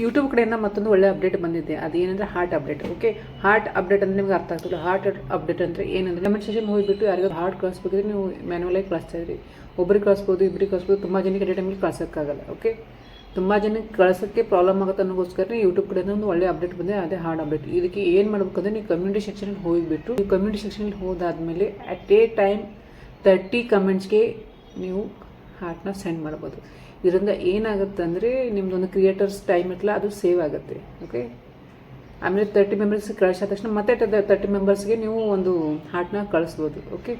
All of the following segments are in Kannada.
ಯೂಟ್ಯೂಬ್ ಕಡೆಯಿಂದ ಮತ್ತೊಂದು ಒಳ್ಳೆ ಅಪ್ಡೇಟ್ ಬಂದಿದೆ. ಅದೇನಂದರೆ heart update. Okay, heart update ಅಂದರೆ ನಿಮ್ಗೆ ಅರ್ಥ ಆಗ್ತಿಲ್ಲ. ಹಾರ್ಟ್ ಅಪ್ಡೇಟ್ ಅಂದರೆ ಏನಂದರೆ ಕಮೆಂಟ್ ಸೆಕ್ಷನ್ ಹೋಗಿಬಿಟ್ಟು ಯಾರಿಗಾದ್ರು ಹಾರ್ಟ್ ಕಳಿಸ್ಬೇಕಿದ್ರೆ ನೀವು ಮ್ಯಾನ್ಯಲಾಗಿ ಕಳಿಸ್ತಾ ಇದ್ರಿ. ಒಬ್ರಿಗೆ ಕಳಿಸ್ಬೋದು, ಇಬ್ಬರಿಗೆ ಕಳಿಸ್ಬೋದು, ತುಂಬ ಜನಕ್ಕೆ ಅದೇ ಟೈಮಿಗೆ ಕಳ್ಸೋಕ್ಕಾಗಲ್ಲ. ಓಕೆ, ತುಂಬ ಜನಕ್ಕೆ ಕಳ್ಸೋಕ್ಕೆ ಪ್ರಾಬ್ಲಮ್ ಆಗುತ್ತೆ ಅನ್ನೋಗೋಸ್ಕರ ಯೂಟ್ಯೂಬ್ ಕಡೆಯಿಂದ ಒಂದು ಒಳ್ಳೆ ಅಪ್ಡೇಟ್ ಬಂದಿದೆ, ಅದೇ ಹಾರ್ಟ್ ಅಪ್ಡೇಟ್. ಇದಕ್ಕೆ ಏನು ಮಾಡಬೇಕಂದ್ರೆ ನೀವು ಕಮ್ಯುನಿಟಿ ಸೆಕ್ಷನಲ್ಲಿ ಹೋಗಿಬಿಟ್ಟು ನೀವು ಕಮ್ಯುನಿಟಿ ಸೆಕ್ಷನಲ್ಲಿ ಹೋದಾದಮೇಲೆ ಅಟ್ ಎ ಟೈಮ್ 30 ಕಮೆಂಟ್ಸ್ಗೆ ನೀವು ಹಾರ್ಟ್ನ ಸೆಂಡ್ ಮಾಡ್ಬೋದು. ಇದರಿಂದ ಏನಾಗುತ್ತೆ ಅಂದರೆ ನಿಮ್ಮದೊಂದು ಕ್ರಿಯೇಟರ್ಸ್ ಟೈಮ್ ಇತ್ತಲ್ಲ ಅದು ಸೇವ್ ಆಗುತ್ತೆ. ಓಕೆ, ಆಮೇಲೆ 30 ಮೆಂಬರ್ಸ್ಗೆ ಕಳಿಸಿದ ತಕ್ಷಣ ಮತ್ತೆ 30 ಮೆಂಬರ್ಸ್ಗೆ ನೀವು ಒಂದು ಹಾರ್ಟ್ನ ಕಳಿಸ್ಬೋದು. ಓಕೆ,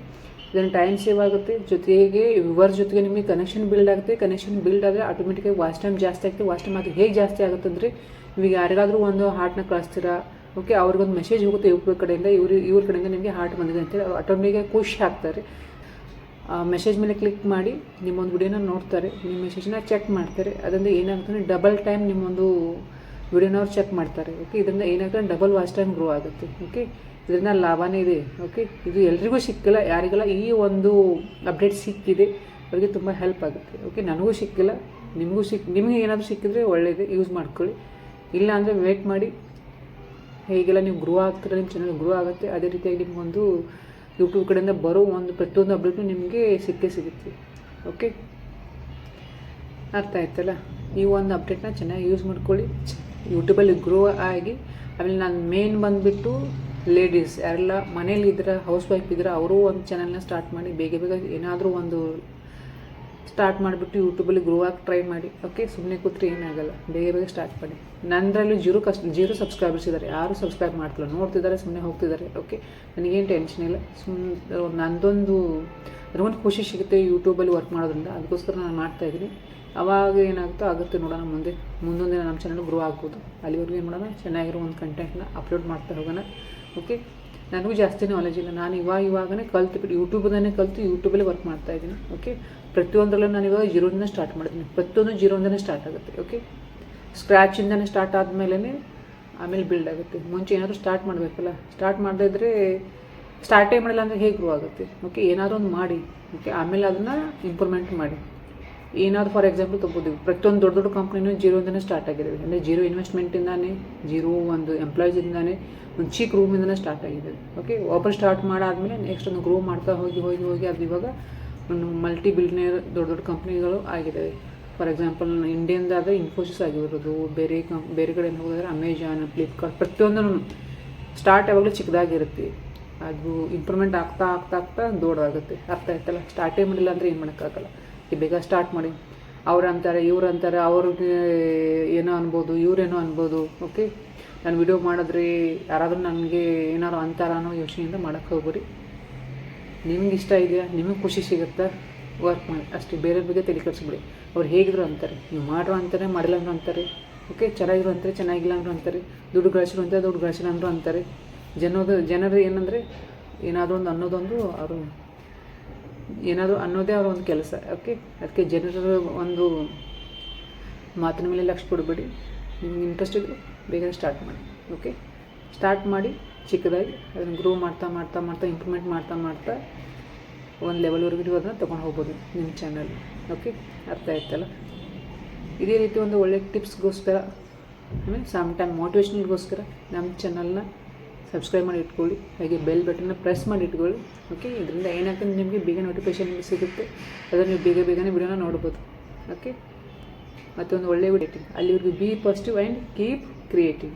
ಇದನ್ನು ಟೈಮ್ ಸೇವ್ ಆಗುತ್ತೆ, ಜೊತೆಗೆ ವ್ಯೂವರ್ಸ್ ಜೊತೆಗೆ ನಿಮಗೆ ಕನೆಕ್ಷನ್ ಬಿಲ್ಡ್ ಆಗುತ್ತೆ. ಕನೆಕ್ಷನ್ ಬಿಲ್ಡ್ ಆದರೆ ಆಟೋಮೆಟಿಕಾಗಿ ವಾಚ್ ಟೈಮ್ ಜಾಸ್ತಿ ಆಗುತ್ತೆ. ವಾಚ್ ಟೈಮ್ ಅದು ಹೇಗೆ ಜಾಸ್ತಿ ಆಗುತ್ತೆ ಅಂದರೆ ನೀವು ಯಾರಿಗಾದರೂ ಒಂದು ಹಾರ್ಟ್ನ ಕಳಿಸ್ತೀರಾ. ಓಕೆ, ಅವ್ರಿಗೊಂದು ಮೆಸೇಜ್ ಹೋಗುತ್ತೆ ಇವ್ರ ಕಡೆಯಿಂದ, ಇವ್ರ ಕಡೆಯಿಂದ ನಿಮಗೆ ಹಾರ್ಟ್ ಬಂದಿದೆ ಅಂತೇಳಿ ಅವ್ರು ಆಟೋಮೆಟಿಕಾಗಿ ಖುಷಿ ಆಗ್ತಾರೆ. ಮೆಸೇಜ್ ಮೇಲೆ ಕ್ಲಿಕ್ ಮಾಡಿ ನಿಮ್ಮೊಂದು ವಿಡಿಯೋನ ನೋಡ್ತಾರೆ, ನಿಮ್ಮ ಮೆಸೇಜ್ನ ಚೆಕ್ ಮಾಡ್ತಾರೆ. ಅದರಿಂದ ಏನಾಗುತ್ತೆ ಅಂದರೆ ಡಬಲ್ ಟೈಮ್ ನಿಮ್ಮೊಂದು ವಿಡಿಯೋನ ಅವ್ರು ಚೆಕ್ ಮಾಡ್ತಾರೆ. ಓಕೆ, ಇದರಿಂದ ಏನಾಗುತ್ತೆ ಡಬಲ್ ವಾಚ್ ಟೈಮ್ ಗ್ರೋ ಆಗುತ್ತೆ. ಓಕೆ, ಇದರಿಂದ ಲಾಭನೇ ಇದೆ. ಓಕೆ, ಇದು ಎಲ್ರಿಗೂ ಸಿಕ್ಕಿಲ್ಲ, ಯಾರಿಗೆಲ್ಲ ಈ ಒಂದು ಅಪ್ಡೇಟ್ ಸಿಕ್ಕಿದೆ ಅವರಿಗೆ ತುಂಬ ಹೆಲ್ಪ್ ಆಗುತ್ತೆ. ಓಕೆ, ನನಗೂ ಸಿಕ್ಕಿಲ್ಲ, ನಿಮಗೆ ಏನಾದರೂ ಸಿಕ್ಕಿದ್ರೆ ಒಳ್ಳೆಯದೇ, ಯೂಸ್ ಮಾಡ್ಕೊಳ್ಳಿ. ಇಲ್ಲ ಅಂದರೆ ವೇಟ್ ಮಾಡಿ, ಹೇಗೆಲ್ಲ ನೀವು ಗ್ರೋ ಆಗ್ತೀರ, ನಿಮ್ಮ ಚಾನಲ್ ಗ್ರೋ ಆಗುತ್ತೆ. ಅದೇ ರೀತಿಯಾಗಿ ನಿಮಗೊಂದು ಯೂಟ್ಯೂಬ್ ಕಡೆಯಿಂದ ಬರೋ ಒಂದು ಪ್ರತಿಯೊಂದು ಅಪ್ಡೇಟು ನಿಮಗೆ ಸಿಗುತ್ತೆ. ಓಕೆ, ಅರ್ಥ ಆಯ್ತಲ್ಲ? ಈ ಒಂದು ಅಪ್ಡೇಟ್ನ ಚೆನ್ನಾಗಿ ಯೂಸ್ ಮಾಡ್ಕೊಳ್ಳಿ, ಯೂಟ್ಯೂಬಲ್ಲಿ ಗ್ರೋ ಆಗಿ. ಆಮೇಲೆ ನಾನು ಮೇನ್ ಬಂದುಬಿಟ್ಟು ಲೇಡೀಸ್ ಯಾರೆಲ್ಲ ಮನೇಲಿ ಇದ್ರೆ, ಹೌಸ್ ವೈಫ್ ಇದ್ರೆ ಅವರು ಒಂದು ಚಾನಲ್ನ ಸ್ಟಾರ್ಟ್ ಮಾಡಿ ಬೇಗ ಏನಾದರೂ ಒಂದು ಸ್ಟಾರ್ಟ್ ಮಾಡಿಬಿಟ್ಟು ಯೂಟ್ಯೂಬಲ್ಲಿ ಗ್ರೋ ಆಗಿ ಟ್ರೈ ಮಾಡಿ. ಓಕೆ, ಸುಮ್ಮನೆ ಕೂತ್ರೆ ಏನಾಗಲ್ಲ, ಬೇಗ ಸ್ಟಾರ್ಟ್ ಮಾಡಿ. ನನ್ನದ್ರಲ್ಲಿ ಜೀರೋ ಸಬ್ಸ್ಕ್ರೈಬರ್ಸ್ ಇದ್ದಾರೆ, ಯಾರು ಸಬ್ಸ್ಕ್ರೈಬ್ ಮಾಡ್ತಿಲ್ಲ, ನೋಡ್ತಿದ್ದಾರೆ, ಸುಮ್ಮನೆ ಹೋಗ್ತಿದ್ದಾರೆ. ಓಕೆ, ನನಗೇನು ಟೆನ್ಷನ್ ಇಲ್ಲ. ನಂದೊಂದು ನನಗೊಂದು ಖುಷಿ ಸಿಗುತ್ತೆ ಯೂಟ್ಯೂಬಲ್ಲಿ ವರ್ಕ್ ಮಾಡೋದ್ರಿಂದ, ಅದಕ್ಕೋಸ್ಕರ ನಾನು ಮಾಡ್ತಾಯಿದ್ದೀನಿ. ಅವಾಗ ಏನಾಗುತ್ತೋ ಆಗುತ್ತೆ ನೋಡೋಣ, ಮುಂದೊಂದು ದಿನ ನಮ್ಮ ಚಾನಲ್ ಗ್ರೋ ಆಗ್ಬೋದು. ಅಲ್ಲಿವರೆಗೂ ಏನು ಮಾಡೋಣ, ಚೆನ್ನಾಗಿರೋ ಒಂದು ಕಂಟೆಂಟ್ನ ಅಪ್ಲೋಡ್ ಮಾಡ್ತಾ ಹೋಗೋಣ. ಓಕೆ, ನನಗೂ ಜಾಸ್ತಿ ನಾಲೆಜ್ ಇಲ್ಲ, ನಾನು ಇವಾಗನೇ ಕಲ್ತ್ಬಿಟ್ಟು ಯೂಟ್ಯೂಬಲ್ಲಿ ವರ್ಕ್ ಮಾಡ್ತಾಯಿದ್ದೀನಿ. ಓಕೆ, ಪ್ರತಿಯೊಂದರಲ್ಲೂ ನಾನು ಇವಾಗ ಜೀರೋದಿಂದ ಸ್ಟಾರ್ಟ್ ಮಾಡಿದ್ದೀನಿ. ಪ್ರತಿಯೊಂದು ಜೀರೋಯಿಂದನೇ ಸ್ಟಾರ್ಟ್ ಆಗುತ್ತೆ. ಓಕೆ, ಸ್ಕ್ರ್ಯಾಚಿಂದನೇ ಸ್ಟಾರ್ಟ್ ಆದಮೇಲೆ ಆಮೇಲೆ ಬಿಲ್ಡ್ ಆಗುತ್ತೆ. ಮುಂಚೆ ಏನಾದರೂ ಸ್ಟಾರ್ಟ್ ಮಾಡಬೇಕಲ್ಲ, ಸ್ಟಾರ್ಟ್ ಮಾಡದೇ ಇದ್ದರೆ ಸ್ಟಾರ್ಟೇ ಮಾಡಿಲ್ಲ ಅಂದರೆ ಹೇಗೆ ಗ್ರೋ ಆಗುತ್ತೆ. ಓಕೆ, ಏನಾದರೂ ಒಂದು ಮಾಡಿ. ಓಕೆ, ಆಮೇಲೆ ಅದನ್ನು ಇಂಪ್ರೂವ್ಮೆಂಟ್ ಮಾಡಿ. ಏನಾದರೂ ಫಾರ್ ಎಕ್ಸಾಂಪಲ್ ತೊಗೋತೀವಿ, ಪ್ರತಿಯೊಂದು ದೊಡ್ಡ ಕಂಪ್ನಿನೂ ಜೀರೋಯಿಂದನೇ ಸ್ಟಾರ್ಟ್ ಆಗಿದ್ದಾವೆ. ಅಂದರೆ ಜೀರೋ ಇನ್ವೆಸ್ಟ್ಮೆಂಟಿಂದಾನೇ, ಜೀರೋ ಒಂದು ಎಂಪ್ಲಾಯೀಸಿಂದಾನೇ, ಒಂದು ಚಿಕ್ಕ ರೂಮಿಂದನೇ ಸ್ಟಾರ್ಟ್ ಆಗಿದೆ. ಓಕೆ, ಒಬ್ಬರು ಸ್ಟಾರ್ಟ್ ಮಾಡಾದಮೇಲೆ ನೆಕ್ಸ್ಟ್ ಒಂದು ಗ್ರೋ ಮಾಡ್ತಾ ಹೋಗಿ ಅದು ಇವಾಗ ಒಂದು ಮಲ್ಟಿ ಬಿಲಿಯನಿಯರ್ ದೊಡ್ಡ ಕಂಪ್ನಿಗಳು ಆಗಿದ್ದಾವೆ. ಫಾರ್ ಎಕ್ಸಾಂಪಲ್ ಇಂಡಿಯನ್ದಾದರೆ ಇನ್ಫೋಸಿಸ್ ಆಗಿರೋದು, ಬೇರೆ ಕಡೆಯಿಂದ ಹೋಗಿದ್ರೆ ಅಮೆಜಾನ್, ಫ್ಲಿಪ್ಕಾರ್ಟ್, ಪ್ರತಿಯೊಂದೂ ಸ್ಟಾರ್ಟ್ ಯಾವಾಗಲೂ ಚಿಕ್ಕದಾಗಿರುತ್ತೆ. ಅದು ಇಂಪ್ರೂವ್ಮೆಂಟ್ ಆಗ್ತಾ ದೊಡ್ಡದಾಗುತ್ತೆ. ಅರ್ಥ ಆಯ್ತಲ್ಲ? ಸ್ಟಾರ್ಟೇ ಮಾಡಿಲ್ಲ ಅಂದರೆ ಏನು ಮಾಡೋಕ್ಕಾಗಲ್ಲ. ಬೇಗ ಸ್ಟಾರ್ಟ್ ಮಾಡಿ. ಅವ್ರು ಅಂತಾರೆ, ಅವ್ರಿಗೆ ಏನೋ ಅನ್ಬೋದು, ಇವರೇನೋ ಅನ್ಬೋದು. ಓಕೆ, ನಾನು ವಿಡಿಯೋ ಮಾಡಿದ್ರೆ ಯಾರಾದರೂ ನನಗೆ ಏನಾದ್ರು ಅಂತಾರ ಅನ್ನೋ ಯೋಚನೆಯಿಂದ ಮಾಡೋಕ್ಕೆ ಹೋಗ್ಬೇಡಿ. ನಿಮ್ಗೆ ಇಷ್ಟ ಇದೆಯಾ, ನಿಮಗೆ ಖುಷಿ ಸಿಗುತ್ತಾ, ವರ್ಕ್ ಮಾಡಿ ಅಷ್ಟೇ. ಬೇರೆ ಬಗ್ಗೆ ತಲೆ ಕೆಡಿಸ್ಬಿಡಿ. ಅವ್ರು ಹೇಗಿದ್ರು ಅಂತಾರೆ, ನೀವು ಮಾಡ್ರು ಅಂತಾರೆ, ಮಾಡಿಲ್ಲ ಅಂದ್ರು ಅಂತಾರೆ. ಓಕೆ, ಚೆನ್ನಾಗಿರು ಅಂತಾರೆ, ಚೆನ್ನಾಗಿಲ್ಲ ಅಂದ್ರು ಅಂತಾರೆ. ದುಡ್ಡು ಗಳಿಸಿರು ಅಂತಾರೆ, ದುಡ್ಡು ಗಳಿಸಿಲ್ಲ ಅಂದ್ರು ಅಂತಾರೆ. ಜನರು ಏನಂದರೆ ಏನಾದರೂ ಒಂದು ಅನ್ನೋದೊಂದು ಅವರು ಏನಾದರೂ ಅನ್ನೋದೇ ಅವರ ಒಂದು ಕೆಲಸ. ಓಕೆ, ಅದಕ್ಕೆ ಜನರ ಒಂದು ಮಾತಿನ ಮೇಲೆ ಲಕ್ಷ್ಯ ಕೊಡಬೇಡಿ. ನಿಮ್ಗೆ ಇಂಟ್ರೆಸ್ಟ್ ಇದ್ದರೆ ಬೇಗ ಸ್ಟಾರ್ಟ್ ಮಾಡಿ. ಓಕೆ, ಸ್ಟಾರ್ಟ್ ಮಾಡಿ ಚಿಕ್ಕದಾಗಿ, ಅದನ್ನು ಗ್ರೋ ಮಾಡ್ತಾ ಇಂಪ್ರೂವ್ಮೆಂಟ್ ಮಾಡ್ತಾ ಒಂದು ಲೆವೆಲ್ವರೆಗೂ ನೀವು ಅದನ್ನು ತೊಗೊಂಡು ಹೋಗ್ಬೋದು ನಿಮ್ಮ ಚಾನಲ್. ಓಕೆ, ಅರ್ಥ ಆಯ್ತಲ್ಲ? ಇದೇ ರೀತಿ ಒಂದು ಒಳ್ಳೆ ಟಿಪ್ಸ್ಗೋಸ್ಕರ, ಆಮೇಲೆ ಸಮ್ ಟೈಮ್ ಮೋಟಿವೇಶ್ನಲ್ಗೋಸ್ಕರ ನಮ್ಮ ಚಾನಲ್ನ ಸಬ್ಸ್ಕ್ರೈಬ್ ಮಾಡಿ ಇಟ್ಕೊಳ್ಳಿ. ಹಾಗೆ ಬೆಲ್ ಬಟನ್ನ ಪ್ರೆಸ್ ಮಾಡಿ ಇಟ್ಕೊಳ್ಳಿ. ಓಕೆ, ಇದರಿಂದ ಏನಾಗ್ತದೆ, ನಿಮಗೆ ಬೇಗ ನೋಟಿಫಿಕೇಷನ್ ಸಿಗುತ್ತೆ. ಅದನ್ನು ನೀವು ಬೇಗನೆ ವಿಡಿಯೋನ ನೋಡ್ಬೋದು. ಓಕೆ, ಮತ್ತೊಂದು ಒಳ್ಳೆಯ ವಿಡಿಯೋ. ಅಲ್ಲಿವರೆಗೂ B positive and keep creative.